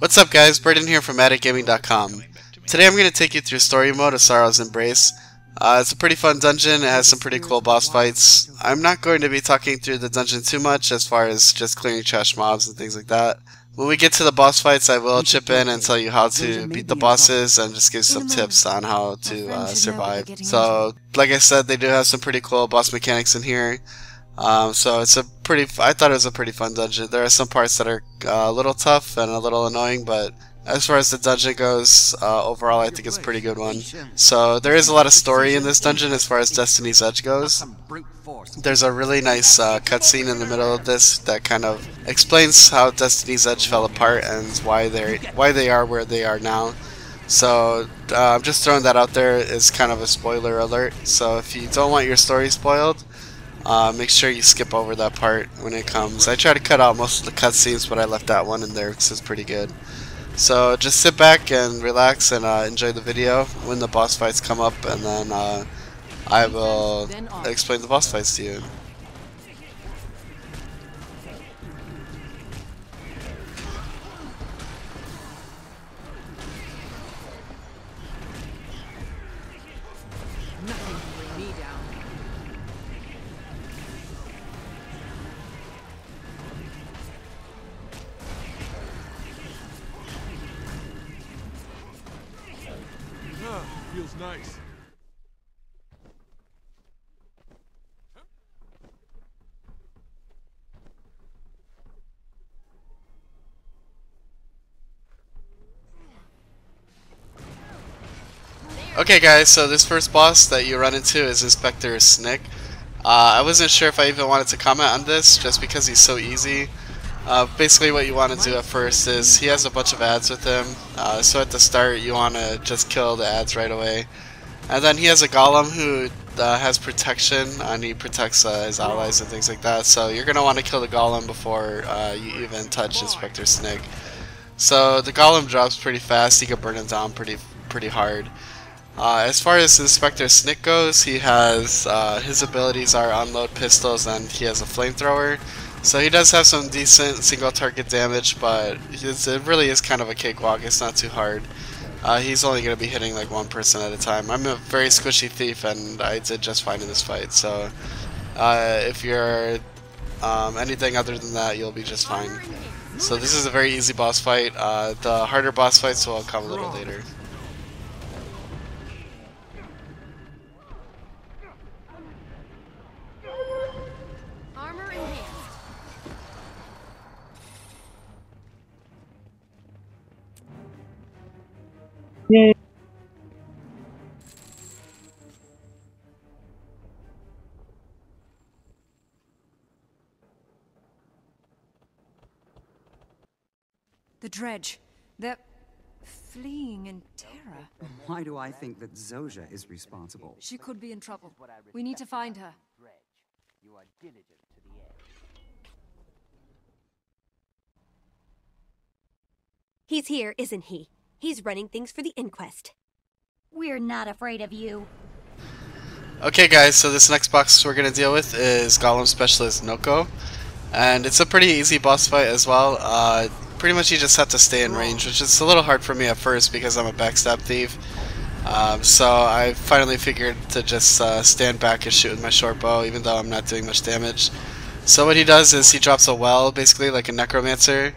What's up guys, Burden here from AddictGaming.com. Today I'm going to take you through Story Mode of Sorrow's Embrace. It's a pretty fun dungeon, it has some pretty cool boss fights. I'm not going to be talking through the dungeon too much as far as just clearing trash mobs and things like that. When we get to the boss fights I will chip in and tell you how to beat the bosses and just give some tips on how to survive. So like I said, they do have some pretty cool boss mechanics in here. So it's a I thought it was a pretty fun dungeon. There are some parts that are a little tough and a little annoying, but as far as the dungeon goes, overall I think it's a pretty good one. So there is a lot of story in this dungeon as far as Destiny's Edge goes. There's a really nice cutscene in the middle of this that kind of explains how Destiny's Edge fell apart and why they are where they are now. So I'm just throwing that out there as kind of a spoiler alert. So if you don't want your story spoiled, make sure you skip over that part when it comes. I try to cut out most of the cutscenes, but I left that one in there because it's pretty good. So just sit back and relax and enjoy the video when the boss fights come up, and then I will explain the boss fights to you. Feels nice. Okay guys, so this first boss that you run into is Inspector Snick. I wasn't sure if I even wanted to comment on this just because he's so easy. Basically what you want to do at first is he has a bunch of ads with him, so at the start you want to just kill the ads right away. And then he has a golem who has protection, and he protects his allies and things like that, so you're going to want to kill the golem before you even touch Inspector Snick. So the golem drops pretty fast, you can burn him down pretty hard. As far as Inspector Snick goes, he has his abilities are unload pistols and he has a flamethrower. So he does have some decent single target damage, but it really is kind of a cakewalk. It's not too hard. He's only going to be hitting like one person at a time. I'm a very squishy thief and I did just fine in this fight. So if you're anything other than that, you'll be just fine. So this is a very easy boss fight. The harder boss fights will come a little later. The dredge. They're fleeing in terror. Why do I think that Zoja is responsible? She could be in trouble. We need to find her. You are diligent to the end. He's here, isn't he? He's running things for the inquest. We're not afraid of you. Okay guys, so this next boss we're going to deal with is Golem Specialist Naoko. And it's a pretty easy boss fight as well. Pretty much you just have to stay in range, which is a little hard for me at first because I'm a backstab thief. So I finally figured to just stand back and shoot with my short bow, even though I'm not doing much damage. So what he does is he drops a well, basically like a necromancer,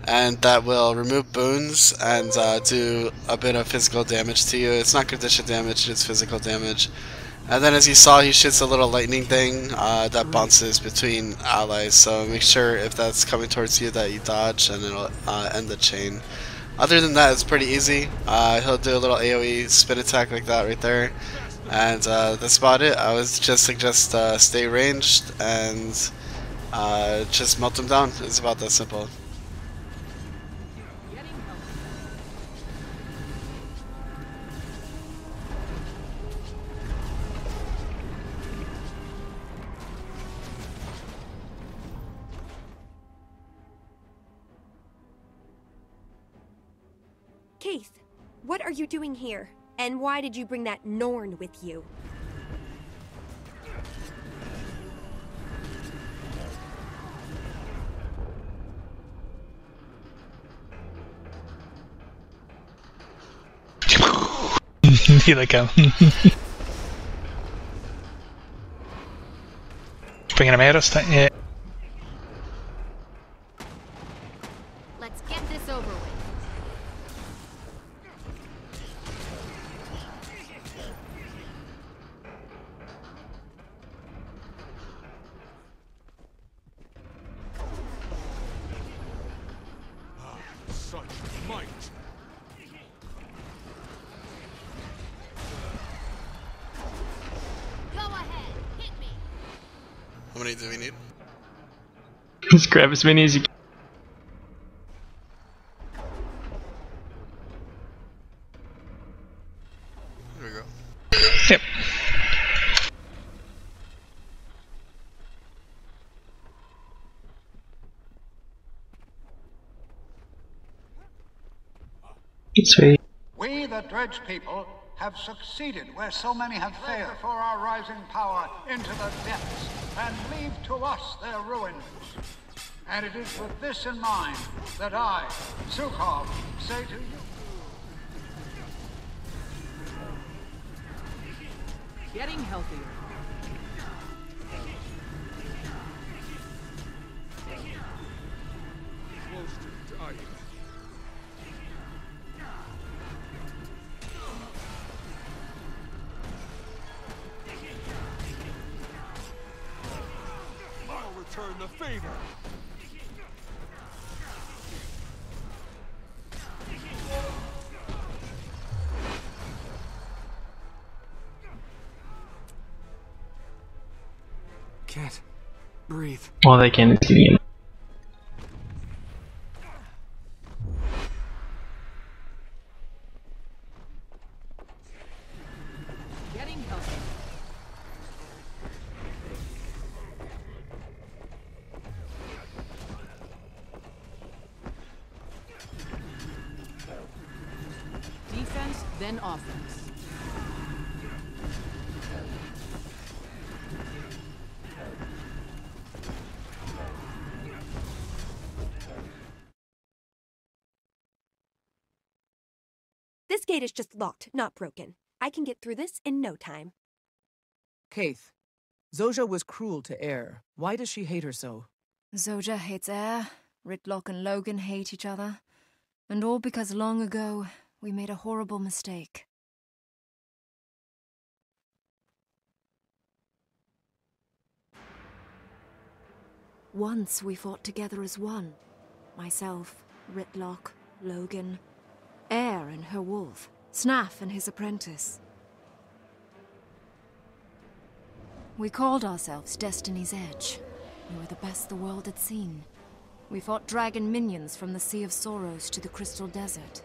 and that will remove boons and do a bit of physical damage to you. It's not condition damage, it's physical damage. And then as you saw, he shoots a little lightning thing that bounces between allies, so make sure if that's coming towards you that you dodge and it'll end the chain. Other than that, it's pretty easy. He'll do a little AoE spin attack like that right there, and that's about it. I would just suggest stay ranged and just melt him down. It's about that simple. Keith, what are you doing here? And why did you bring that Norn with you? He like bringing him out this time. Yeah. Let's get this over with. Such might. Go ahead, hit me. How many do we need? Just grab as many as you can. There we go. Yep. Sweet. We, the Dredge people, have succeeded where so many have failed for our rising power into the depths and leave to us their ruins. And it is with this in mind that I, Zukov, say to you, Getting healthier. Close to dying. I'll return the favor. Can't breathe. All they can is see him. Getting healthier. Defense, then offense. This gate is just locked, not broken. I can get through this in no time. Kaith, Zojja was cruel to Air. Why does she hate her so? Zojja hates Air. Ritlock and Logan hate each other. And all because long ago, we made a horrible mistake. Once we fought together as one. Myself, Ritlock, Logan, Air and her wolf, Snaff and his apprentice. We called ourselves Destiny's Edge. We were the best the world had seen. We fought dragon minions from the Sea of Sorrows to the Crystal Desert.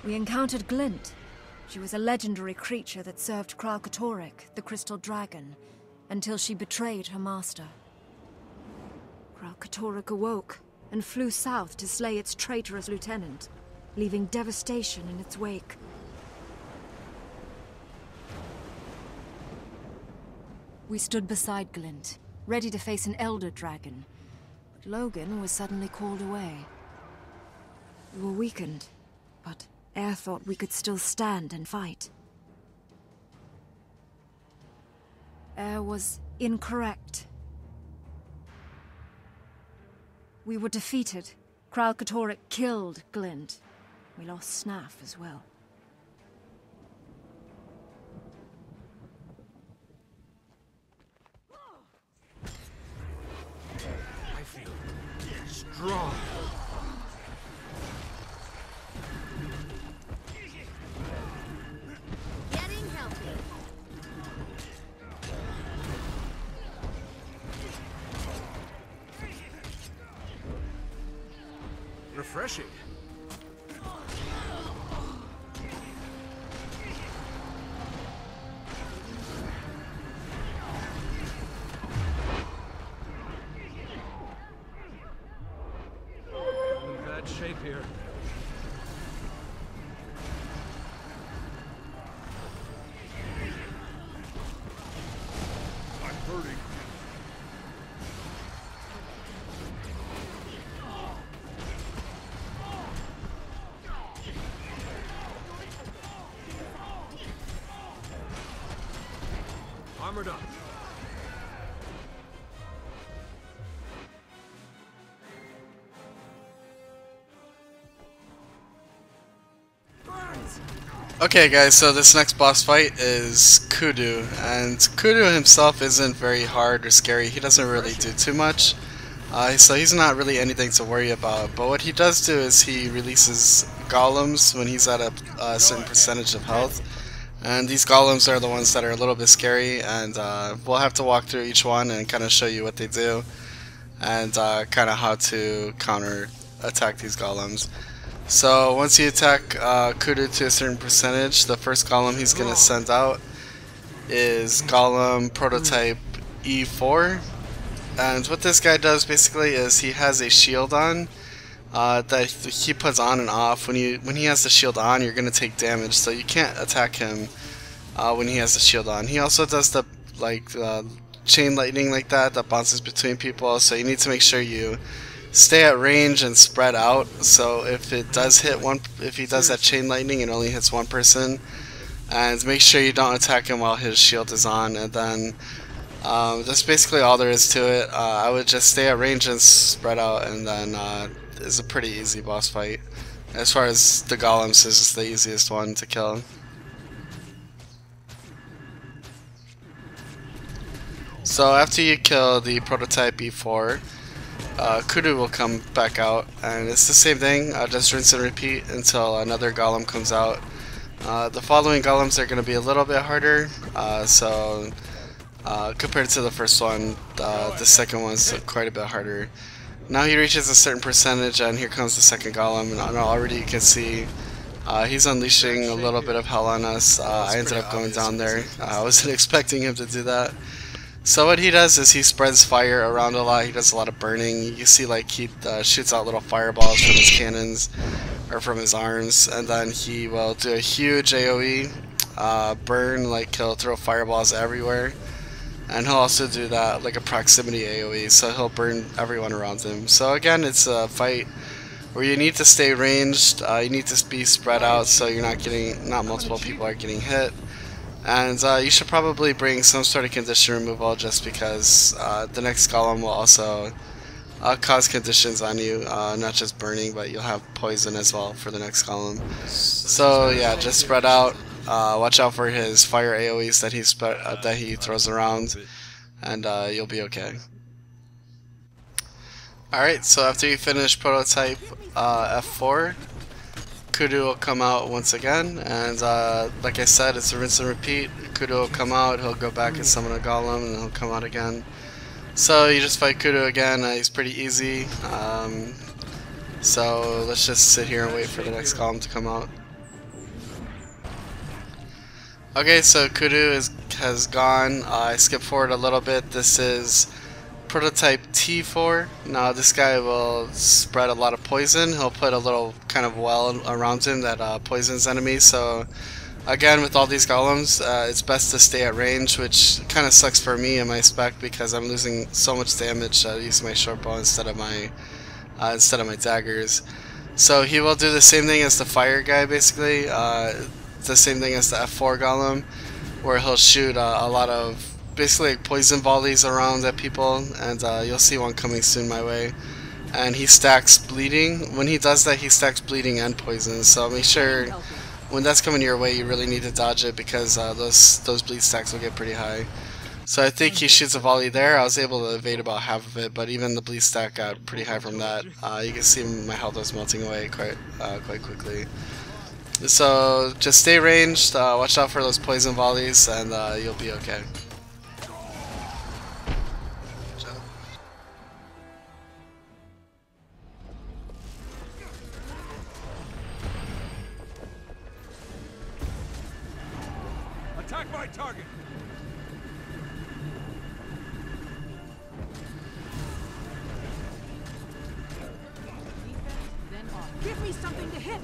We encountered Glint. She was a legendary creature that served Kralkatorrik, the Crystal Dragon, until she betrayed her master. Kralkatorrik awoke and flew south to slay its traitorous lieutenant, leaving devastation in its wake. We stood beside Glint, ready to face an elder dragon, but Logan was suddenly called away. We were weakened, but Air thought we could still stand and fight. Air was incorrect. We were defeated. Kralkatorrik killed Glint. We lost Snaff as well. I feel strong. Getting healthy. Refreshing. I'm in bad shape here. I'm hurting. armored up. Okay guys, so this next boss fight is Kudu, and Kudu himself isn't very hard or scary. He doesn't really do too much, so he's not really anything to worry about. But what he does do is he releases golems when he's at a certain percentage of health, and these golems are the ones that are a little bit scary, and we'll have to walk through each one and kind of show you what they do, and kind of how to counter attack these golems. So once you attack Kudu to a certain percentage, the first golem he's going to send out is golem prototype E4. And what this guy does basically is he has a shield on that he puts on and off. When he has the shield on, you're going to take damage, so you can't attack him when he has the shield on. He also does the chain lightning like that bounces between people, so you need to make sure you stay at range and spread out. So if it does hit if he does that chain lightning, it only hits one person. And make sure you don't attack him while his shield is on. And then that's basically all there is to it. I would just stay at range and spread out, and then it's a pretty easy boss fight. As far as the golems, this is the easiest one to kill. So after you kill the prototype E4, Kudu will come back out, and it's the same thing, just rinse and repeat until another golem comes out. The following golems are going to be a little bit harder, compared to the first one, the second one's quite a bit harder. Now he reaches a certain percentage, and here comes the second golem, and already you can see he's unleashing a little bit of hell on us. I ended up going down there. I wasn't expecting him to do that. So what he does is he spreads fire around a lot. He does a lot of burning. You see, like, he shoots out little fireballs from his cannons or from his arms, and then he will do a huge AoE burn. Like, he'll throw fireballs everywhere, and he'll also do that like a proximity AoE, so he'll burn everyone around him. So again, it's a fight where you need to stay ranged. You need to be spread out so you're not multiple people are getting hit. And you should probably bring some sort of condition removal, just because the next golem will also cause conditions on you, not just burning, but you'll have poison as well for the next golem. So yeah, just spread out. Watch out for his fire AoEs that he throws around, and you'll be okay. Alright, so after you finish prototype F4, Kudu will come out once again, and like I said, it's a rinse and repeat. Kudu will come out, he'll go back and summon a golem, and he'll come out again. So you just fight Kudu again. He's pretty easy. So let's just sit here and wait for the next golem to come out. Okay, so Kudu has gone. I skipped forward a little bit. This is prototype T4. Now this guy will spread a lot of poison. He'll put a little kind of well around him that poisons enemies. So again, with all these golems, it's best to stay at range, which kind of sucks for me in my spec because I'm losing so much damage using my short bow instead of my daggers. So he will do the same thing as the fire guy, basically. The same thing as the F4 golem, where he'll shoot a lot of basically poison volleys around at people, and you'll see one coming soon my way. And he stacks bleeding. When he does that, he stacks bleeding and poison, so make sure when that's coming your way you really need to dodge it, because those bleed stacks will get pretty high. So I think he shoots a volley there. I was able to evade about half of it, but even the bleed stack got pretty high from that. You can see my health was melting away quite quickly. So just stay ranged, watch out for those poison volleys, and you'll be okay. Attack my target! Give me something to hit!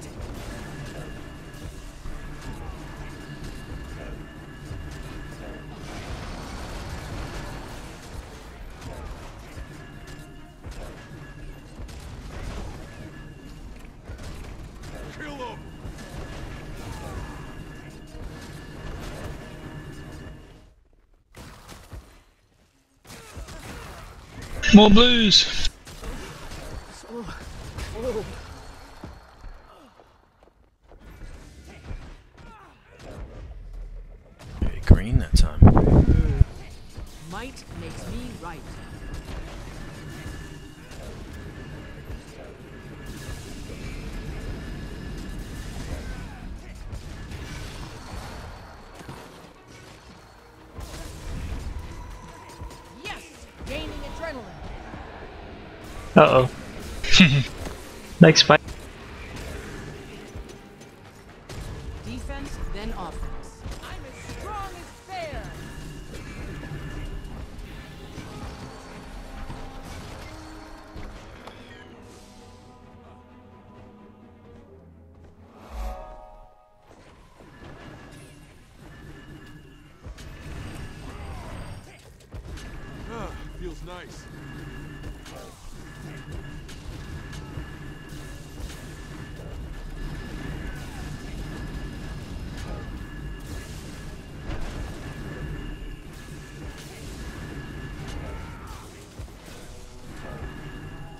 Kill him! More blues. Hey, green that time. Might makes me right. Yes! Gaining adrenaline. Uh oh. Like spike. Defense, then offense. I'm as strong as fair. Feels nice.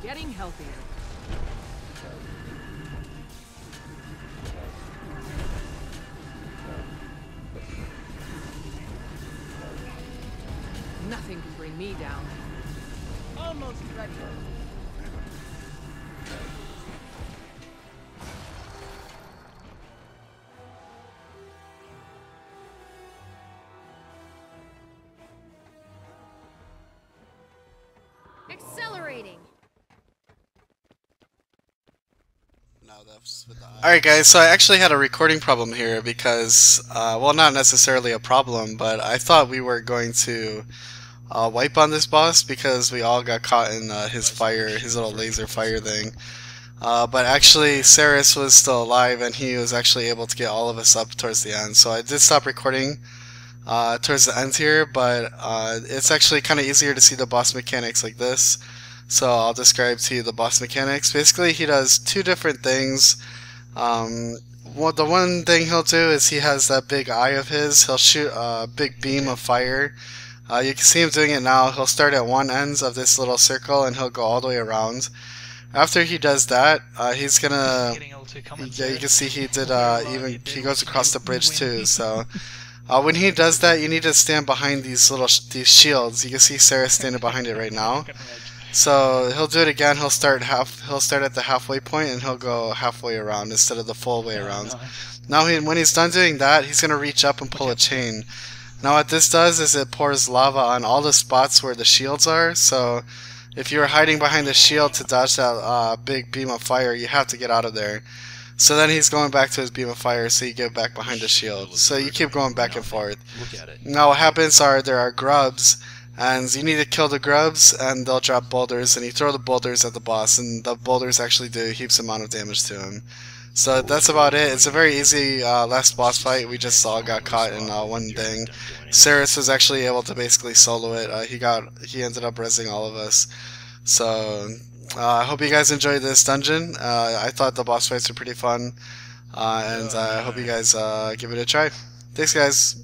Getting healthier. Nothing can bring me down. Almost ready. Accelerating. Alright guys, so I actually had a recording problem here because, well, not necessarily a problem, but I thought we were going to wipe on this boss because we all got caught in his fire, his little laser fire thing. But actually, Ceres was still alive and he was actually able to get all of us up towards the end. So I did stop recording towards the end here, but it's actually kind of easier to see the boss mechanics like this. So I'll describe to you the boss mechanics. Basically, he does two different things. Well, the one thing he'll do is he has that big eye of his. He'll shoot a big beam of fire. You can see him doing it now. He'll start at one end of this little circle and he'll go all the way around. After he does that, he's gonna. Yeah, you can see he did. He goes across the bridge too. So when he does that, you need to stand behind these these shields. You can see Sarah standing behind it right now. So he'll do it again. He'll start at the halfway point and he'll go halfway around instead of the full way around. Now when he's done doing that, he's gonna reach up and pull a chain. Now what this does is it pours lava on all the spots where the shields are. So if you're hiding behind the shield to dodge that big beam of fire, you have to get out of there. So then he's going back to his beam of fire, so you get back behind the shield. So you keep going back and forth. Now what happens are there are grubs, and you need to kill the grubs, and they'll drop boulders, and you throw the boulders at the boss, and the boulders actually do heaps amount of damage to him. So that's about it. It's a very easy last boss fight. We just all got caught in one thing. Ceres was actually able to basically solo it. He ended up rezzing all of us. So I hope you guys enjoyed this dungeon. I thought the boss fights were pretty fun, and I hope you guys give it a try. Thanks, guys.